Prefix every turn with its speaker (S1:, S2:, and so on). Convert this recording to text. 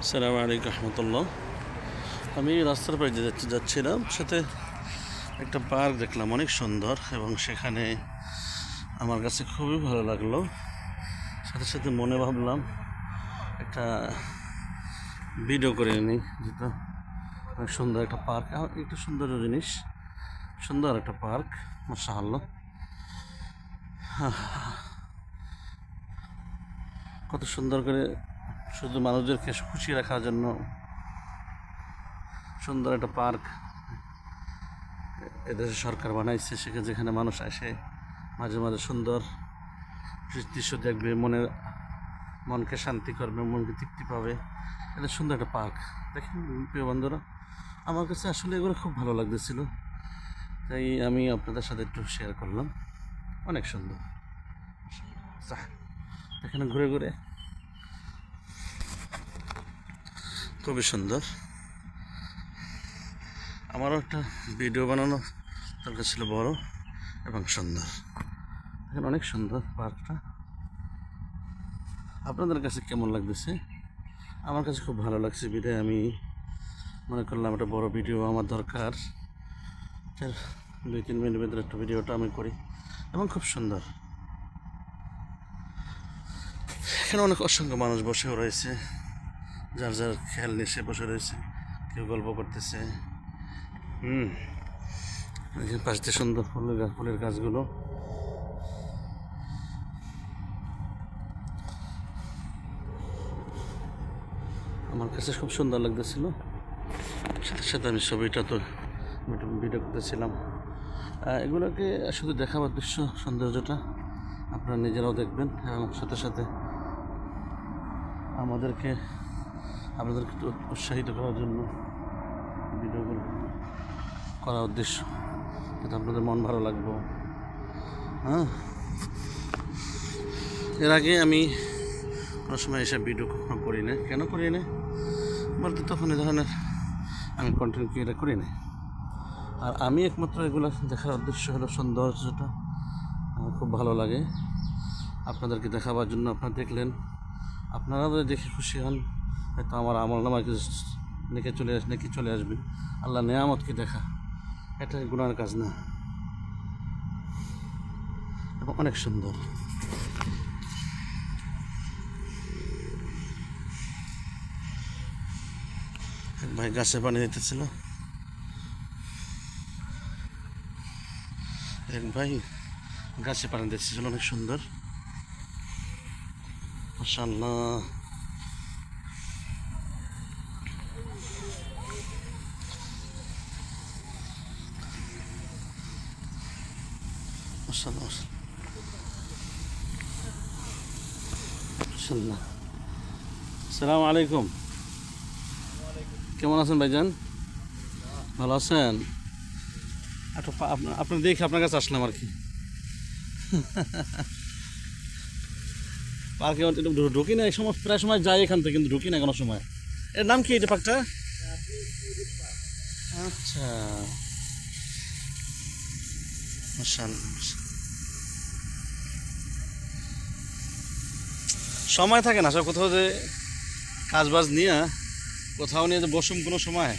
S1: আসসালামু আলাইকুম রহমতুল্লাহ। আমি রাস্তার পাশে যাচ্ছিলাম, সাথে একটা পার্ক দেখলাম, অনেক সুন্দর, এবং সেখানে আমার কাছে খুবই ভালো লাগলো। সাথে সাথে মনে ভাবলাম একটা ভিডিও করে নিই, যেটা অনেক সুন্দর একটা পার্ক, একটু সুন্দর জিনিস, সুন্দর একটা পার্ক, মাশাআল্লাহ। কত সুন্দর করে শুধু মানুষদেরকে খুশি রাখার জন্য সুন্দর একটা পার্ক এদেশের সরকার বানাইছে। সেখানে যেখানে মানুষ আসে মাঝে মাঝে সুন্দর দৃশ্য দেখবে, মনকে শান্তি করবে, মনকে তৃপ্তি পাবে। এটা সুন্দর একটা পার্ক। দেখেন প্রিয় বন্ধুরা, আমার কাছে আসলে এগুলো খুব ভালো লাগতেছিল, তাই আমি আপনাদের সাথে একটু শেয়ার করলাম। অনেক সুন্দর, এখানে ঘুরে ঘুরে খুবই সুন্দর। আমারও একটা ভিডিও বানানো দরকার ছিল, বড় এবং সুন্দর। এখানে অনেক সুন্দর পার্কটা। আপনাদের কাছে কেমন লাগতেছে? আমার কাছে খুব ভালো লাগছে, বিধায় আমি মনে করলাম একটা বড় ভিডিও আমার দরকার। 2-3 মিনিটের ভিতরে একটা ভিডিওটা আমি করি, এবং খুব সুন্দর। এখানে অনেক অসংখ্য মানুষ বসেও রয়েছে, যার যার খেয়াল নিয়ে সে বসে রয়েছে, কেউ গল্প করতেছে। পাশ দিয়ে সুন্দর ফুলের গাছগুলো। আমার কাছে খুব সুন্দর লাগতেছিল। সাথে সাথে আমি ছবিটা তো ভিডিও করতেছিলাম। এগুলোকে শুধু দেখাবার দৃশ্য, সৌন্দর্যটা আপনারা নিজেরাও দেখবেন, এবং সাথে সাথে আপনাদেরকে একটু উৎসাহিত করার জন্য ভিডিওগুলো করার উদ্দেশ্য, যাতে আপনাদের মন ভালো লাগবে। এর আগে আমি কোনো সময় এসব ভিডিও কখনো করি না। কেন করি না বলতে, তখন এ ধরনের আমি কন্টেন্ট ক্রিয়েট করি না। আর আমি একমাত্র এগুলো দেখার উদ্দেশ্য হলো সৌন্দর্যটা আমার খুব ভালো লাগে, আপনাদেরকে দেখাবার জন্য। আপনারা দেখলেন, আপনারাও দেখে খুশি হন, হয়তো আমার আমল নামায় নাকি চলে আসবে। আল্লাহ নেয়ামতকে দেখা, এটা গুনার কাজ না, এবং অনেক সুন্দর। এক ভাই গাছে পানি দিতেছিল, অনেক সুন্দর, মাশাআল্লাহ। মাশাআল্লাহ। আসসালামু আলাইকুম। কেমন আছেন ভাইজান? ভালো আছেন? আপনার দেখে আপনার কাছে আসলাম আর কি। পার্কে ঢুকি না, এই সময় প্রায় সময় যাই এখান থেকে, কিন্তু ঢুকি না কোনো সময়। এর নাম কি এটা পার্কটা? আচ্ছা, সময় থাকে না সব, কোথাও যে কাজ বাজ নিয়ে কোথাও নিয়ে যে বসুম কোনো সময়।